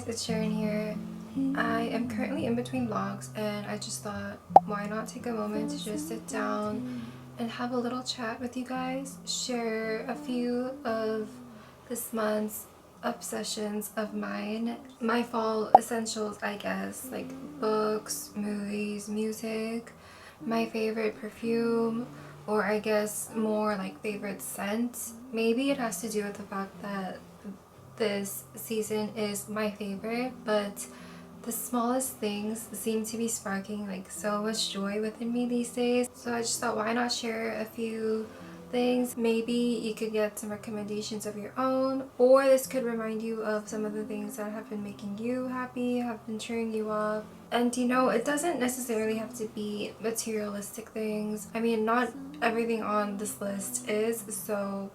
it's Cherrien here. I am currently in between vlogs and I just thought, why not take a moment to just sit down and have a little chat with you guys, share a few of this month's obsessions of mine, my fall essentials, I guess, like books, movies, music, my favorite perfume, or I guess more like favorite scent. Maybe it has to do with the fact that this season is my favorite, but the smallest things seem to be sparking like so much joy within me these days. So I just thought, why not share a few things? Maybe you could get some recommendations of your own, or this could remind you of some of the things that have been making you happy, have been cheering you up. And you know, it doesn't necessarily have to be materialistic things. I mean, not everything on this list is, so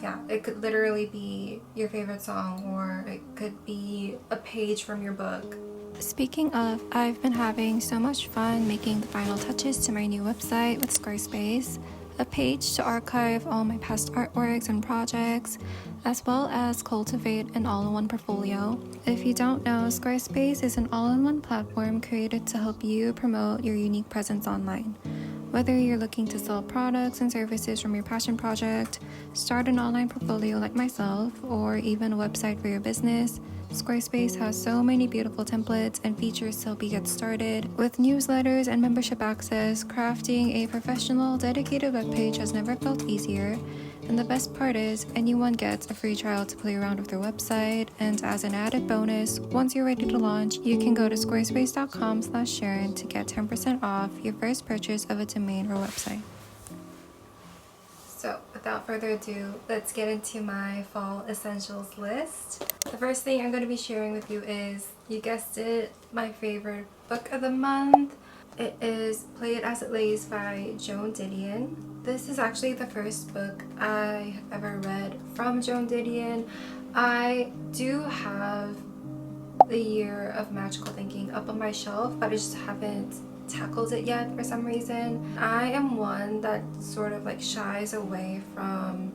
yeah, it could literally be your favorite song, or it could be a page from your book. Speaking of, I've been having so much fun making the final touches to my new website with Squarespace, a page to archive all my past artworks and projects, as well as cultivate an all-in-one portfolio. If you don't know, Squarespace is an all-in-one platform created to help you promote your unique presence online. Whether you're looking to sell products and services from your passion project, start an online portfolio like myself, or even a website for your business, Squarespace has so many beautiful templates and features to help you get started. With newsletters and membership access, crafting a professional, dedicated webpage has never felt easier. And the best part is, anyone gets a free trial to play around with their website, and as an added bonus, once you're ready to launch, you can go to squarespace.com/Cherrien to get 10% off your first purchase of a domain or website. So without further ado, let's get into my fall essentials list. The first thing I'm going to be sharing with you is, you guessed it, my favorite book of the month. It is Play It As It Lays by Joan Didion. This is actually the first book I have ever read from Joan Didion. I do have The Year of Magical Thinking up on my shelf, but I just haven't tackled it yet for some reason. I am one that sort of like shies away from,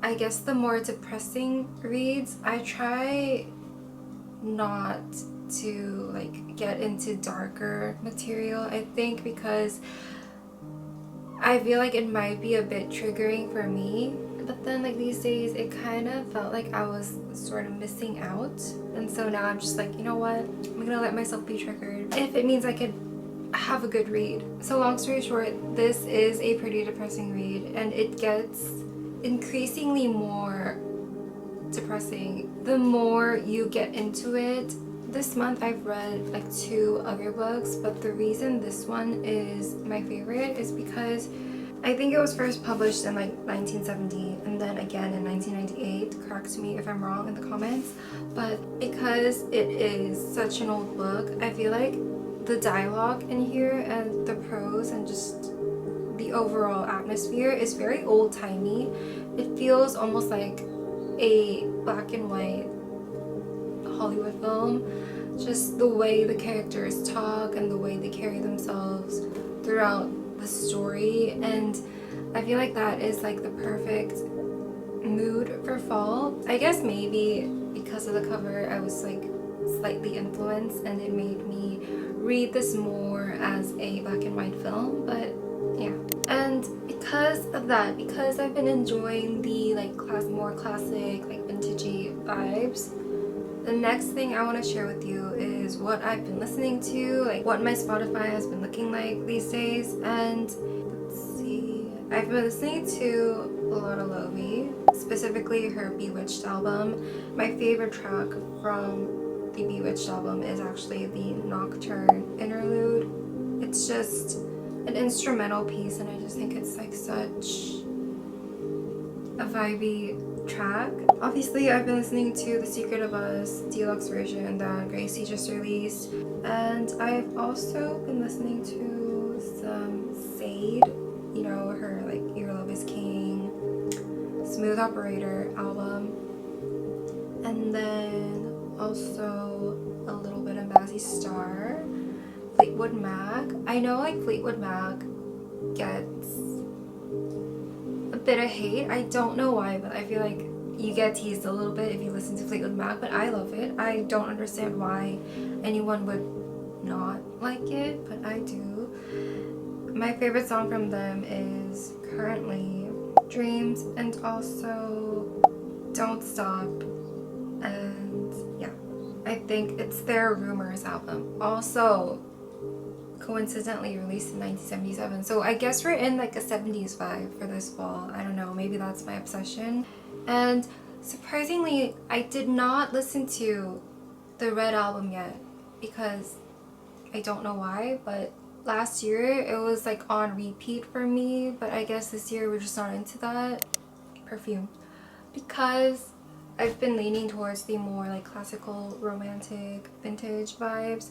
I guess, the more depressing reads. I try not to like get into darker material, I think, because I feel like it might be a bit triggering for me. But then like these days it kind of felt like I was sort of missing out, and so now I'm just like, you know what, I'm gonna let myself be triggered if it means I could have a good read. So long story short, this is a pretty depressing read, and it gets increasingly more depressing the more you get into it. This month I've read like 2 other books, but the reason this one is my favorite is because I think it was first published in like 1970 and then again in 1998. Correct me if I'm wrong in the comments. But because it is such an old book, I feel like the dialogue in here and the prose and just the overall atmosphere is very old-timey. It feels almost like a black and white Hollywood film. Just the way the characters talk and the way they carry themselves throughout the story, and I feel like that is like the perfect mood for fall. I guess maybe because of the cover I was like slightly influenced and it made me read this more as a black and white film, but yeah. And because of that, because I've been enjoying the like more classic, like vintagey vibes, the next thing I want to share with you is what I've been listening to, like what my Spotify has been looking like these days. And let's see, I've been listening to a lot of Lovi, specifically her Bewitched album. My favorite track from the Bewitched album is actually the Nocturne interlude. It's just an instrumental piece, and I just think it's like such a vibey track. Obviously, I've been listening to The Secret of Us deluxe version that Gracie just released, and I've also been listening to some Sade, you know, her like Your Love Is King, Smooth Operator album, and then also a little bit of Mazzy Star, Fleetwood Mac. I know like Fleetwood Mac gets a bit of hate. I don't know why, but I feel like you get teased a little bit if you listen to Fleetwood Mac, but I love it. I don't understand why anyone would not like it, but I do. My favorite song from them is currently Dreams and also Don't Stop, and yeah, I think it's their Rumors album, also coincidentally released in 1977. So I guess we're in like a 70s vibe for this fall. I don't know, maybe that's my obsession. And surprisingly, I did not listen to the Red album yet because I don't know why, but last year it was like on repeat for me, but I guess this year we're just not into that. Perfume. Because I've been leaning towards the more like classical, romantic, vintage vibes.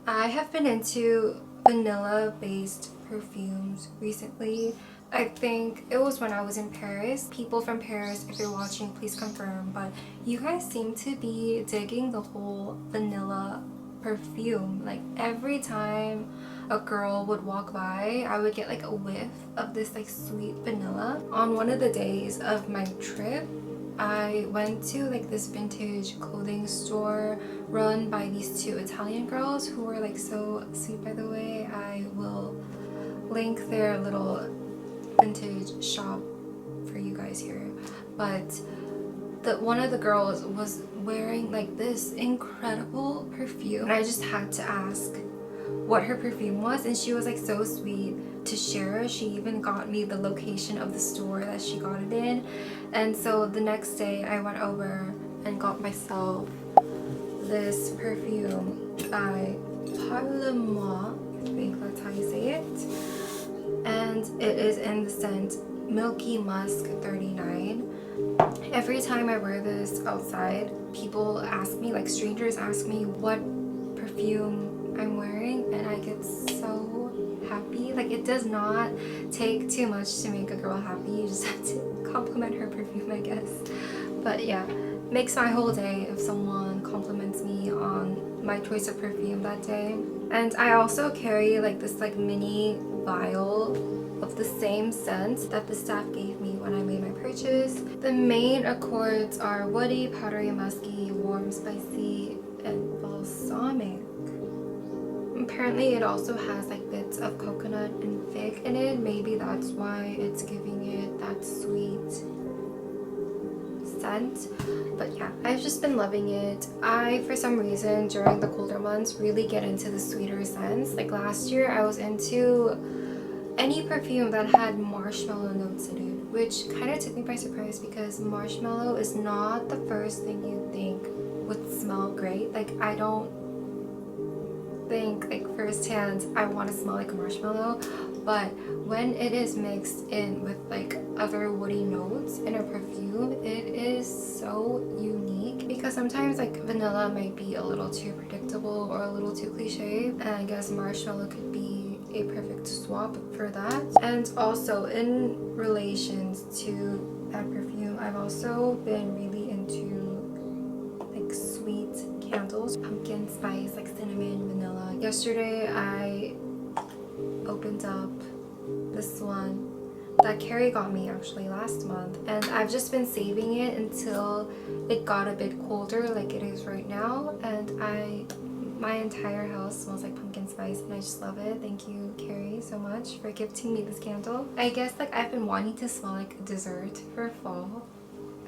I have been into vanilla-based perfumes recently. I think it was when I was in Paris. People from Paris, if you're watching, please confirm, but you guys seem to be digging the whole vanilla perfume. Like every time a girl would walk by, I would get like a whiff of this like sweet vanilla. On one of the days of my trip, I went to like this vintage clothing store run by these two Italian girls who were like so sweet, by the way. I will link their little vintage shop for you guys here. But one of the girls was wearing like this incredible perfume, and I just had to ask what her perfume was, and she was like so sweet to share. She even got me the location of the store that she got it in. And so the next day I went over and got myself this perfume by Parle-moi, I think that's how you say it, and it is in the scent Milky Musk 39. Every time I wear this outside, people ask me, like strangers ask me what perfume I'm wearing, and I get so happy. Like it does not take too much to make a girl happy. You just have to compliment her perfume, I guess. But yeah, makes my whole day if someone compliments me on my choice of perfume that day. And I also carry like this like mini vial of the same scent that the staff gave me when I made my purchase. The main accords are woody, powdery, musky, warm, spicy, and balsamic. Apparently it also has like bits of coconut and fig in it. Maybe that's why it's giving it that sweet scent. But yeah, I've just been loving it. I, for some reason, during the colder months, really get into the sweeter scents. Like last year, I was into any perfume that had marshmallow notes in it, which kind of took me by surprise because marshmallow is not the first thing you think would smell great. Like I don't think like firsthand I want to smell like a marshmallow, but when it is mixed in with like other woody notes in a perfume, it is so unique. Because sometimes like vanilla might be a little too predictable or a little too cliche, and I guess marshmallow could be a perfect swap for that. And also in relations to that perfume, I've also been really into like sweet candles, pumpkin spice, like cinnamon, vanilla. Yesterday I opened up this one that Carrie got me actually last month, and I've just been saving it until it got a bit colder like it is right now, and my entire house smells like pumpkin spice and I just love it. Thank you, Carrie, so much for gifting me this candle. I guess like I've been wanting to smell like a dessert for fall.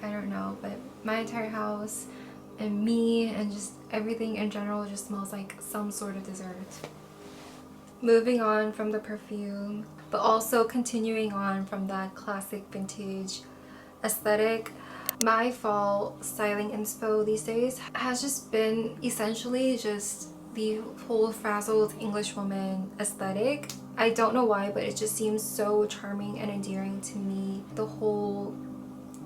I don't know, but my entire house and me and just everything in general just smells like some sort of dessert. Moving on from the perfume, but also continuing on from that classic vintage aesthetic, my fall styling inspo these days has just been essentially just the whole frazzled English woman aesthetic. I don't know why, but it just seems so charming and endearing to me. The whole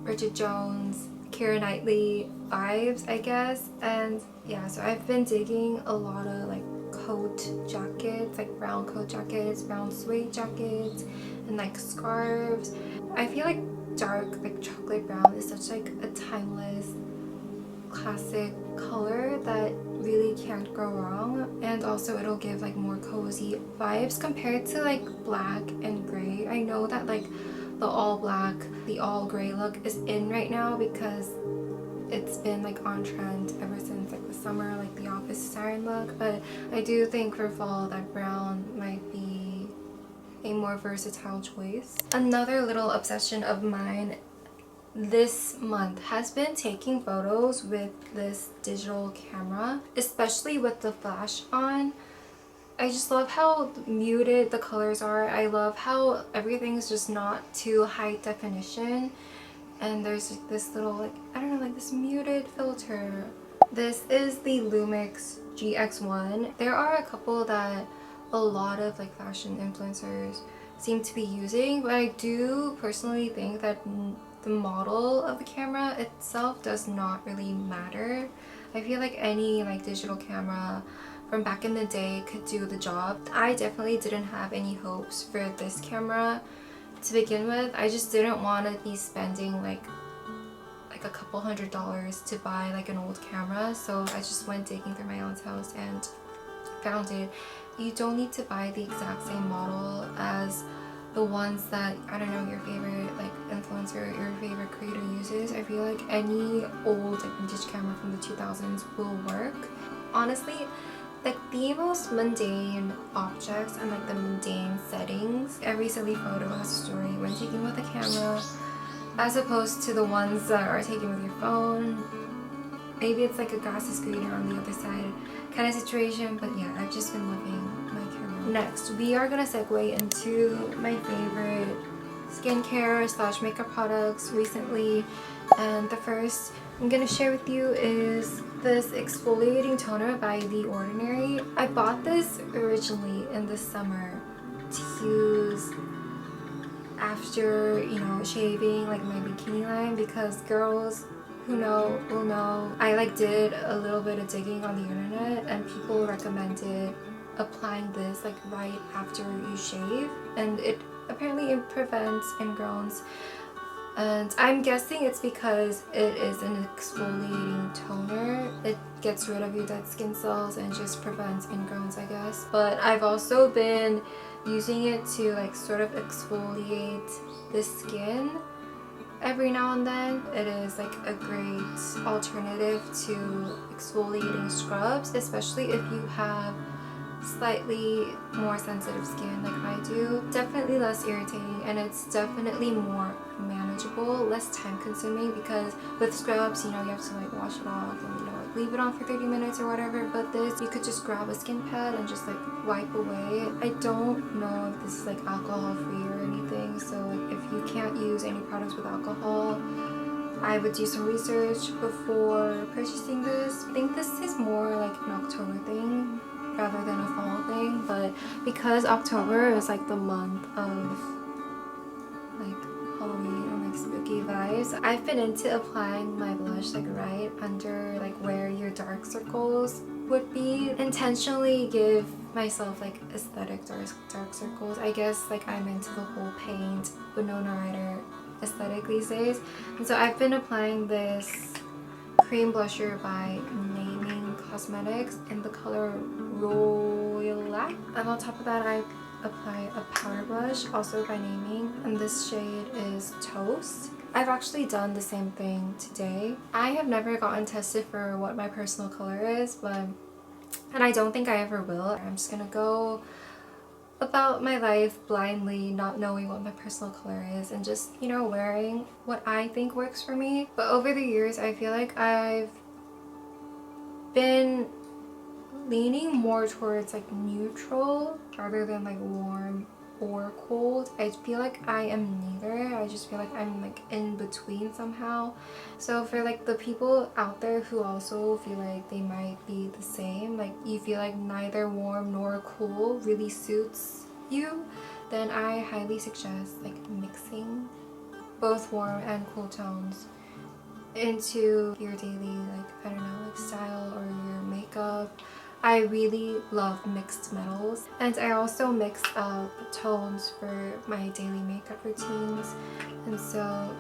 Bridget Jones, Keira Knightley vibes, I guess. And yeah, so I've been digging a lot of like coat jackets, like brown coat jackets, brown suede jackets, and like scarves. I feel like dark like chocolate brown is such like a timeless classic color that really can't go wrong, and also it'll give like more cozy vibes compared to like black and gray. I know that like the all black, the all gray look is in right now because it's been like on trend ever since like the summer, like the office siren look. But I do think for fall that brown might be a more versatile choice. Another little obsession of mine this month has been taking photos with this digital camera, especially with the flash on. I just love how muted the colors are. I love how everything's just not too high definition, and there's like this little, like, I don't know, like this muted filter. This is the Lumix GX1. There are a couple that a lot of like fashion influencers seem to be using, but I do personally think that the model of the camera itself does not really matter. I feel like any like digital camera from back in the day could do the job. I definitely didn't have any hopes for this camera to begin with. I just didn't want to be spending like a couple $100s to buy like an old camera, so I just went digging through my aunt's house and found it. You don't need to buy the exact same model as the ones that, I don't know, your favorite like influencer, your favorite creator uses. I feel like any old like vintage camera from the 2000s will work. Honestly, like the most mundane objects and like the mundane settings, every silly photo has a story when taken with a camera, as opposed to the ones that are taken with your phone. Maybe it's like a grass is greener on the other side kind of situation, but yeah, I've just been loving my camera. Next, we are gonna segue into my favorite skincare slash makeup products recently, and the first I'm gonna share with you is this exfoliating toner by The Ordinary. I bought this originally in the summer to use after, you know, shaving like my bikini line, because girls who know will know I like did a little bit of digging on the internet and people recommended applying this like right after you shave, and it apparently it prevents ingrowns. And I'm guessing it's because it is an exfoliating toner. It gets rid of your dead skin cells and just prevents ingrowns, I guess. But I've also been using it to like sort of exfoliate the skin every now and then. It is like a great alternative to exfoliating scrubs, especially if you have slightly more sensitive skin like I do. Definitely less irritating, and it's definitely more manageable, less time consuming, because with scrubs, you know, you have to like wash it off and, you know, like leave it on for 30 minutes or whatever, but this, you could just grab a skin pad and just like wipe away. I don't know if this is like alcohol free or anything, so like if you can't use any products with alcohol, I would do some research before purchasing this. I think this is more like an October thing rather than a fall thing, but because October is like the month of like Halloween and like spooky vibes, I've been into applying my blush like right under like where your dark circles would be. Intentionally give myself like aesthetic dark circles. I guess like I'm into the whole paint Winona Ryder aesthetic these days, and so I've been applying this cream blusher by Cosmetics in the color Royal. And on top of that, I apply a powder blush also by Naming, and this shade is Toast. I've actually done the same thing today. I have never gotten tested for what my personal color is, and I don't think I ever will. I'm just gonna go about my life blindly, not knowing what my personal color is, and just, you know, wearing what I think works for me. But over the years, I feel like I've been leaning more towards like neutral rather than like warm or cold. I feel like I am neither. I just feel like I'm like in between somehow. So for like the people out there who also feel like they might be the same, like you feel like neither warm nor cool really suits you, then I highly suggest like mixing both warm and cool tones into your daily, like, I don't know, like style or your makeup. I really love mixed metals, and I also mix up tones for my daily makeup routines, and so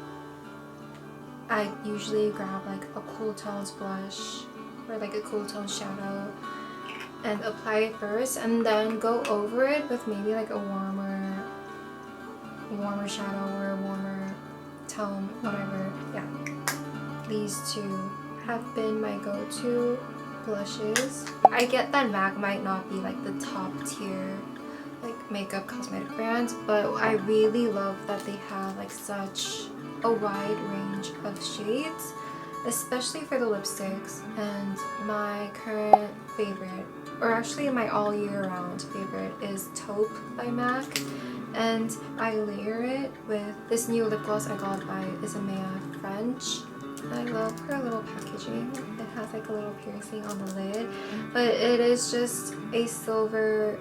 I usually grab like a cool tones blush or like a cool tone shadow and apply it first, and then go over it with maybe like a warmer warmer shadow or a warmer tone, whatever. Yeah, these two have been my go-to blushes. I get that MAC might not be like the top tier like makeup cosmetic brand, but I really love that they have like such a wide range of shades, especially for the lipsticks. And my current favorite, or actually my all year round favorite, is Taupe by MAC, and I layer it with this new lip gloss I got by Isamea French. I love her little packaging. It has like a little piercing on the lid, but it is just a silver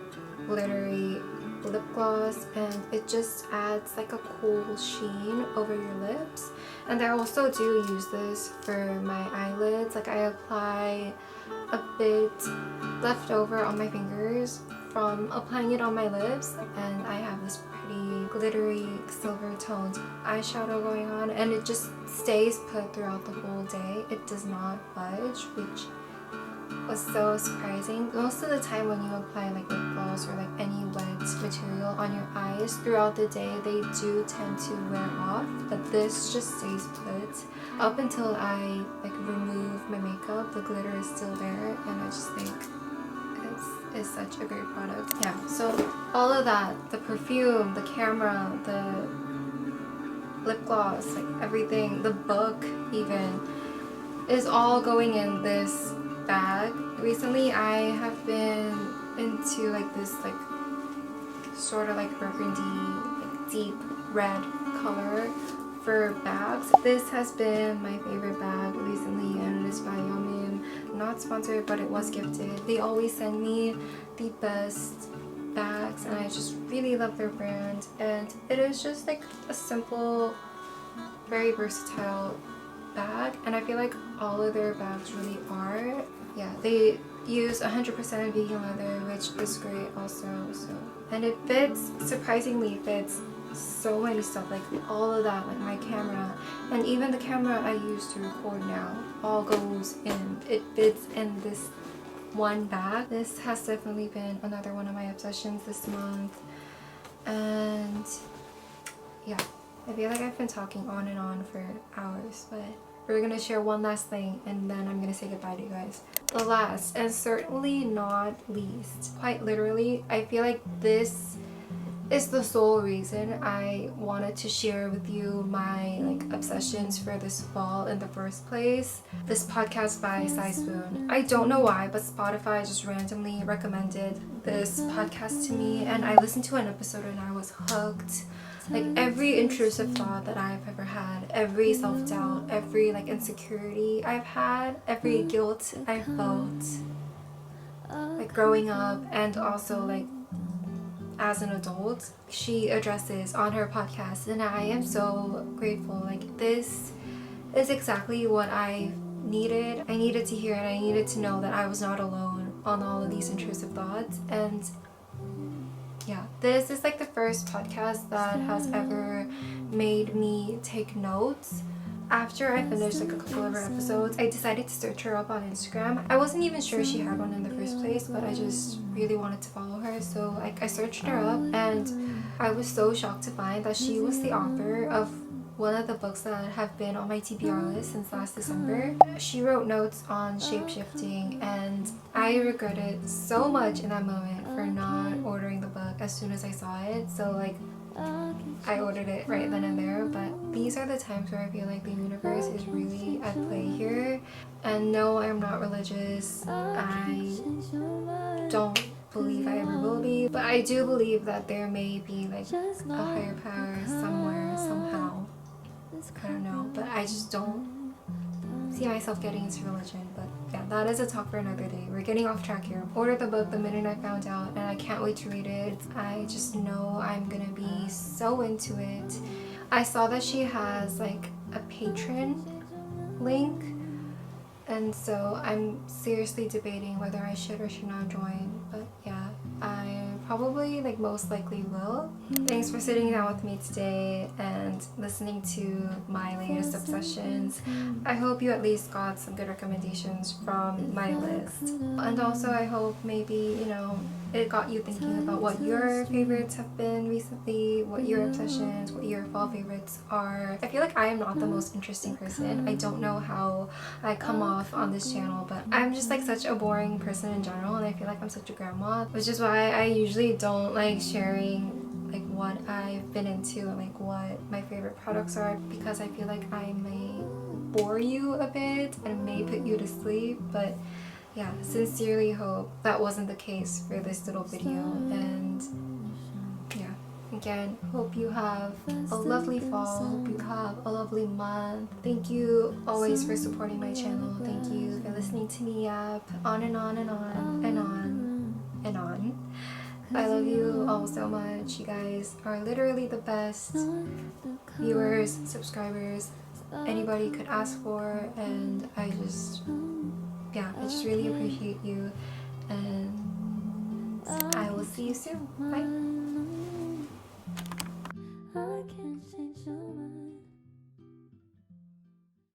glittery lip gloss, and it just adds like a cool sheen over your lips. And I also do use this for my eyelids. Like I apply a bit left over on my fingers from applying it on my lips, and I have this pretty glittery silver toned eyeshadow going on, and it just stays put throughout the whole day. It does not budge, which was so surprising. Most of the time when you apply like lip gloss or like any wet material on your eyes throughout the day, they do tend to wear off, but this just stays put. Up until I like remove my makeup, the glitter is still there, and I just think it's such a great product. Yeah, so all of that, the perfume, the camera, the lip gloss, like everything, the book even, is all going in this bag. Recently I have been into like this like sort of like burgundy, like deep red color for bags. This has been my favorite bag recently, and it is by Yeomim. Not sponsored, but it was gifted. They always send me the best bags, and I just really love their brand. And it is just like a simple, very versatile bag, and I feel like all of their bags really are. Yeah, they use 100% vegan leather, which is great also. And it fits, surprisingly fits so many stuff, like all of that, like my camera, and even the camera I use to record now, all goes in. It fits in this one bag. This has definitely been another one of my obsessions this month. And yeah, I feel like I've been talking on and on for hours, but we're gonna share one last thing, and then I'm gonna say goodbye to you guys. The last, and certainly not least, quite literally, I feel like this is the sole reason I wanted to share with you my like obsessions for this fall in the first place. This podcast by Spoon. I don't know why, but Spotify just randomly recommended this podcast to me, and I listened to an episode and I was hooked. Like every intrusive thought that I've ever had, every self-doubt, every like insecurity I've had, every guilt I felt like growing up, and also like as an adult, she addresses on her podcast, and I am so grateful. Like this is exactly what I needed. I needed to hear it. I needed to know that I was not alone on all of these intrusive thoughts. And yeah, this is like the first podcast that has ever made me take notes. After I finished like a couple of her episodes, I decided to search her up on Instagram. I wasn't even sure she had one in the first place, but I just really wanted to follow her. So like I searched her up, and I was so shocked to find that she was the author of one of the books that have been on my TBR list since last December. She wrote notes on Shapeshifting, and I regretted so much in that moment for not ordering the book as soon as I saw it. So like I ordered it right then and there. But these are the times where I feel like the universe is really at play here. And no, I'm not religious. I don't believe I ever will be, but I do believe that there may be like a higher power somewhere, somehow. I don't know, but I just don't see myself getting into religion. But yeah, that is a talk for another day. We're getting off track here. Ordered the book the minute I found out, and I can't wait to read it. I just know I'm gonna be so into it. I saw that she has like a Patreon link, and so I'm seriously debating whether I should or should not join. But yeah, I probably like most likely will. Thanks for sitting down with me today and listening to my latest obsessions. I hope you at least got some good recommendations from my list. And also I hope maybe, you know, it got you thinking about what your favorites have been recently, what your obsessions, what your fall favorites are. I feel like I am not the most interesting person. I don't know how I come off on this channel, but I'm just like such a boring person in general, and I feel like I'm such a grandma, which is why I usually don't like sharing like what I've been into and like what my favorite products are, because I feel like I may bore you a bit and may put you to sleep. But yeah, sincerely hope that wasn't the case for this little video. And yeah, again, hope you have a lovely fall, hope you have a lovely month. Thank you always for supporting my channel. Thank you for listening to me yap on and on and on and on and on. I love you all so much. You guys are literally the best viewers, subscribers anybody could ask for, and I just really appreciate you, and I will see you soon. Bye.